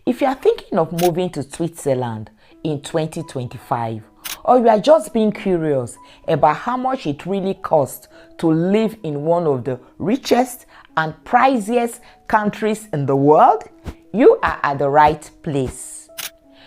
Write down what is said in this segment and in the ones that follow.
If you are thinking of moving to Switzerland in 2025, or you are just being curious about how much it really costs to live in one of the richest and priciest countries in the world, you are at the right place.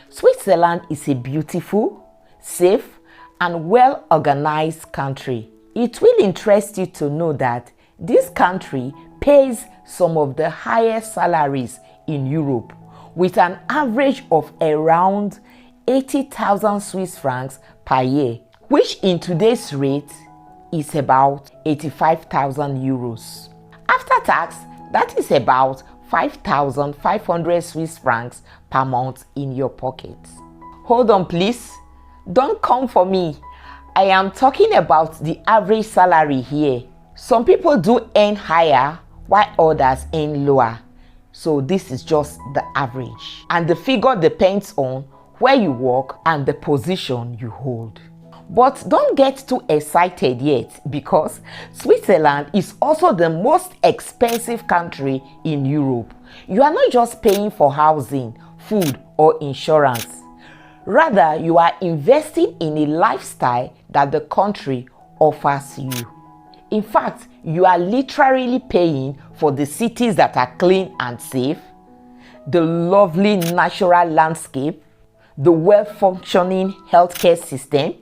Switzerland is a beautiful, safe, and well-organized country. It will interest you to know that this country pays some of the highest salaries in Europe, with an average of around 80,000 Swiss francs per year, which in today's rate is about 85,000 euros. After tax, that is about 5,500 Swiss francs per month in your pocket. Hold on please, don't come for me. I am talking about the average salary here. Some people do earn higher while others earn lower. So this is just the average. And the figure depends on where you work and the position you hold. But don't get too excited yet, because Switzerland is also the most expensive country in Europe. You are not just paying for housing, food, or insurance. Rather, you are investing in a lifestyle that the country offers you. In fact, you are literally paying for the cities that are clean and safe, the lovely natural landscape, the well-functioning healthcare system,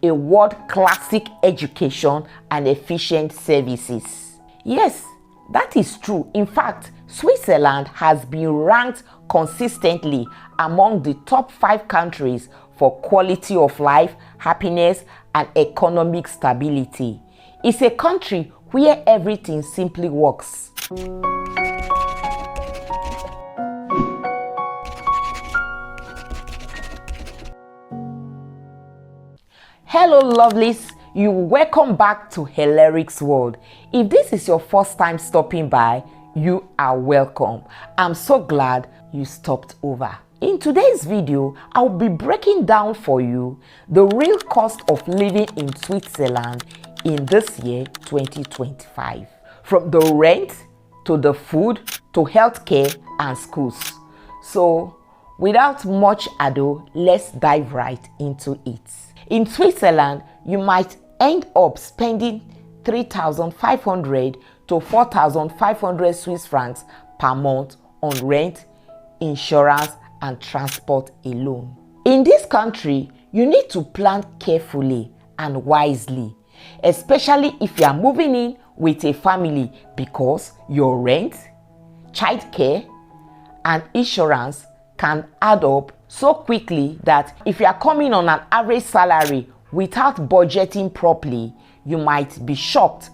a world-class education, and efficient services. Yes, that is true. In fact, Switzerland has been ranked consistently among the top 5 countries for quality of life, happiness, and economic stability. It's a country where everything simply works. Hello lovelies, you're welcome back to Hilaric's World. If this is your first time stopping by, you are welcome. I'm so glad you stopped over. In today's video, I'll be breaking down for you the real cost of living in Switzerland in this year 2025. From the rent, to the food, to healthcare and schools. So, without much ado, let's dive right into it. In Switzerland, you might end up spending 3,500 to 4,500 Swiss francs per month on rent, insurance, and transport alone. In this country, you need to plan carefully and wisely, especially if you are moving in with a family, because your rent, childcare, and insurance can add up so quickly that if you are coming on an average salary without budgeting properly, you might be shocked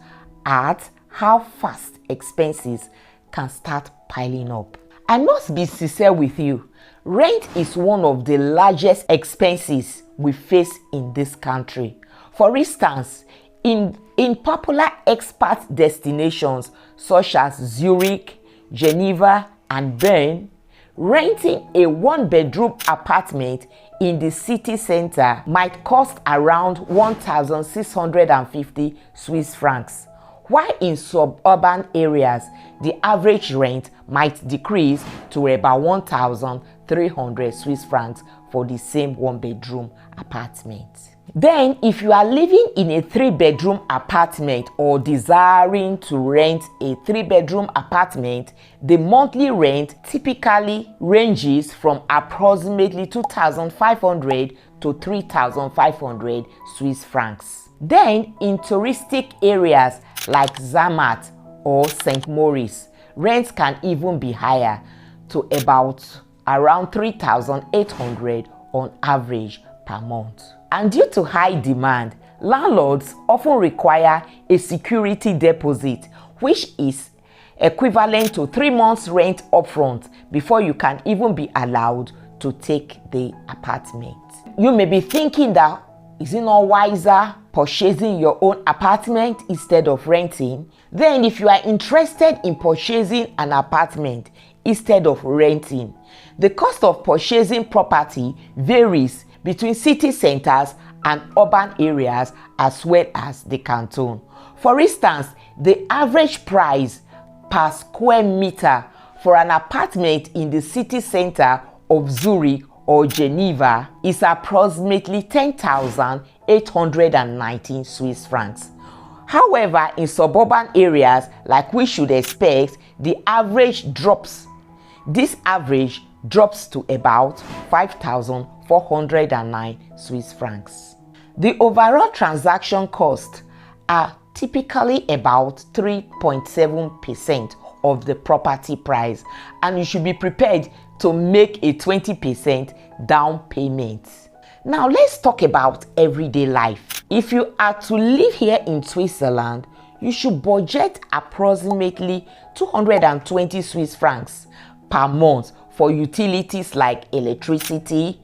at how fast expenses can start piling up. I must be sincere with you. Rent is one of the largest expenses we face in this country. For instance, in popular expat destinations such as Zurich, Geneva, and Bern, renting a one-bedroom apartment in the city center might cost around 1,650 Swiss francs, while in suburban areas, the average rent might decrease to about 1,300 Swiss francs for the same one-bedroom apartment. Then, if you are living in a 3-bedroom apartment or desiring to rent a 3-bedroom apartment, the monthly rent typically ranges from approximately 2,500 to 3,500 Swiss francs. Then, in touristic areas like Zermatt or St. Moritz, rents can even be higher, to about around 3,800 on average per month. And due to high demand, landlords often require a security deposit, which is equivalent to 3 months rent upfront before you can even be allowed to take the apartment. You may be thinking that, is it not wiser purchasing your own apartment instead of renting? Then if you are interested in purchasing an apartment instead of renting, the cost of purchasing property varies between city centers and urban areas as well as the canton. For instance, the average price per square meter for an apartment in the city center of Zurich or Geneva is approximately 10,819 Swiss francs. However, in suburban areas, like we should expect, the average drops. This average drops to about 5,409 Swiss francs. The overall transaction costs are typically about 3.7% of the property price, and you should be prepared to make a 20% down payment. Now let's talk about everyday life. If you are to live here in Switzerland, you should budget approximately 220 Swiss francs per month for utilities like electricity,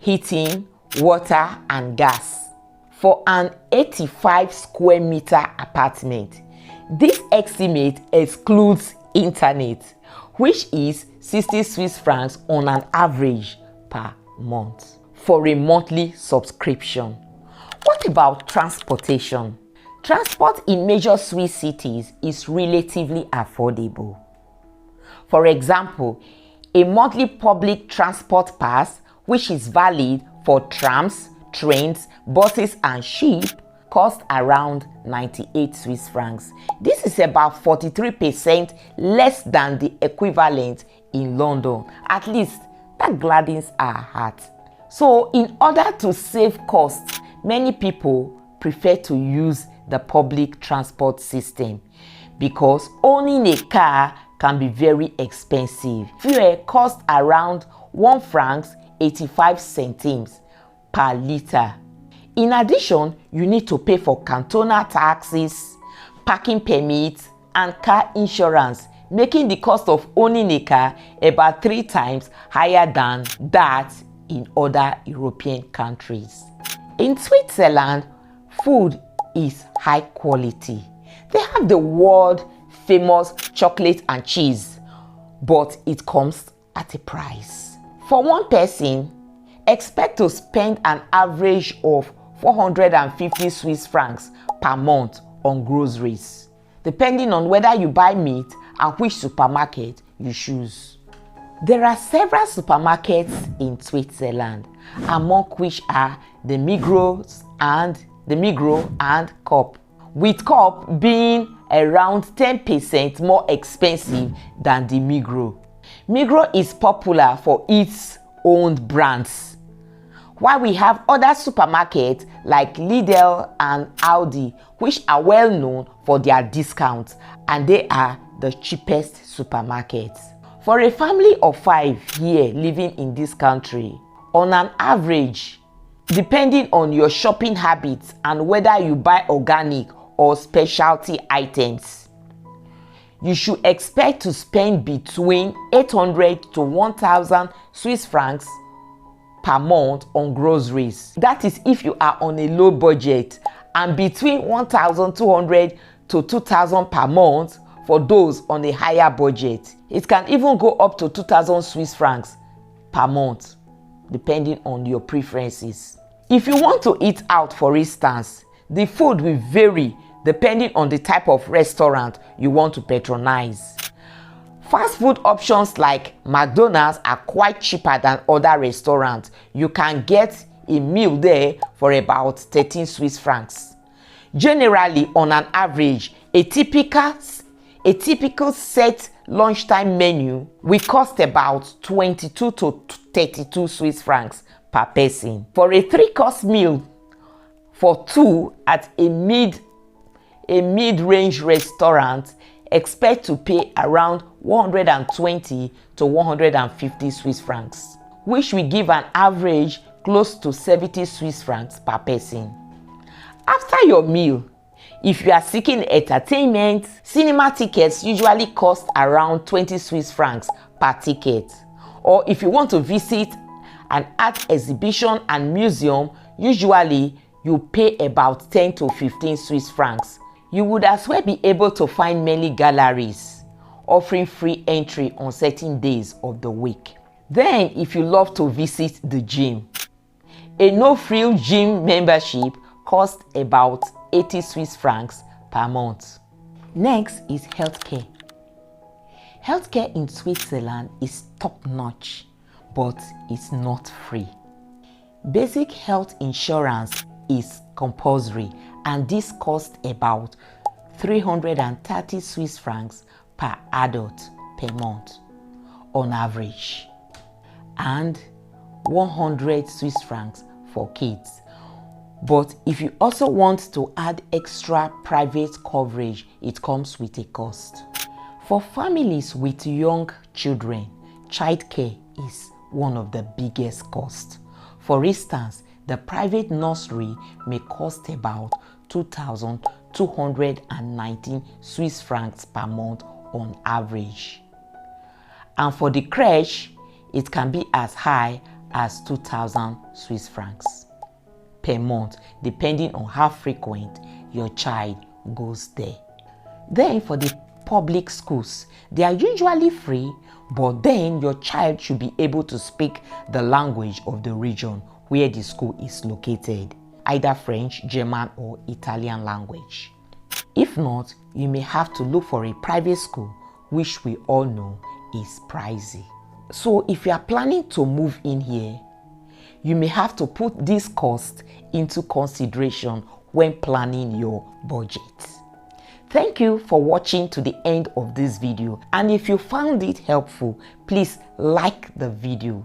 heating, water, and gas. For an 85 square meter apartment, this estimate excludes internet, which is 60 Swiss francs on an average per month for a monthly subscription. What about transportation? Transport in major Swiss cities is relatively affordable. For example, a monthly public transport pass, which is valid for trams, trains, buses, and sheep, costs around 98 Swiss francs. This is about 43% less than the equivalent in London. At least that gladdens our heart. So, in order to save costs, many people prefer to use the public transport system because owning a car can be very expensive. Fuel costs around 1 franc 85 centimes per liter. In addition, you need to pay for cantonal taxes, parking permits, and car insurance, making the cost of owning a car about 3 times higher than that in other European countries. In Switzerland, food is high quality. They have the world famous chocolate and cheese, but it comes at a price. For one person, expect to spend an average of 450 Swiss francs per month on groceries, depending on whether you buy meat and which supermarket you choose. There are several supermarkets in Switzerland, among which are the Migros and Coop, with Coop being around 10% more expensive than the Migros. Migros is popular for its own brands, while we have other supermarkets like Lidl and Aldi, which are well known for their discounts, and they are the cheapest supermarkets. For a family of 5 here living in this country, on an average, depending on your shopping habits and whether you buy organic or specialty items, you should expect to spend between 800 to 1,000 Swiss francs per month on groceries. That is if you are on a low budget, and between 1,200 to 2,000 per month for those on a higher budget. It can even go up to 2,000 Swiss francs per month, depending on your preferences. If you want to eat out, for instance, the food will vary depending on the type of restaurant you want to patronize. Fast food options like McDonald's are quite cheaper than other restaurants. You can get a meal there for about 13 Swiss francs. Generally, on an average, a typical set lunchtime menu will cost about 22 to 32 Swiss francs per person. For a 3-course meal for 2 at a mid-range restaurant, expect to pay around 120 to 150 Swiss francs, which will give an average close to 70 Swiss francs per person. After your meal, if you are seeking entertainment, cinema tickets usually cost around 20 Swiss francs per ticket. Or if you want to visit an art exhibition and museum, usually you pay about 10 to 15 Swiss francs. You would as well be able to find many galleries offering free entry on certain days of the week. Then, if you love to visit the gym, a no-frills gym membership costs about 80 Swiss francs per month. Next is healthcare. Healthcare in Switzerland is top-notch, but it's not free. Basic health insurance is compulsory, and this costs about 330 Swiss francs per adult per month on average, and 100 Swiss francs for kids. But if you also want to add extra private coverage, it comes with a cost. For families with young children, childcare is one of the biggest costs. For instance, the private nursery may cost about 2,219 Swiss francs per month on average. And for the crèche, it can be as high as 2,000 Swiss francs per month, depending on how frequent your child goes there. Then for the public schools, they are usually free, but then your child should be able to speak the language of the region where the school is located, either French, German, or Italian language. If not, you may have to look for a private school, which we all know is pricey. So if you are planning to move in here, you may have to put this cost into consideration when planning your budget. Thank you for watching to the end of this video, and if you found it helpful, please like the video,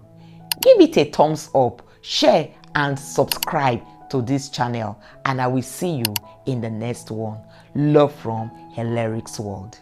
give it a thumbs up, share and subscribe to this channel, and I will see you in the next one. Love from Hilaric's World.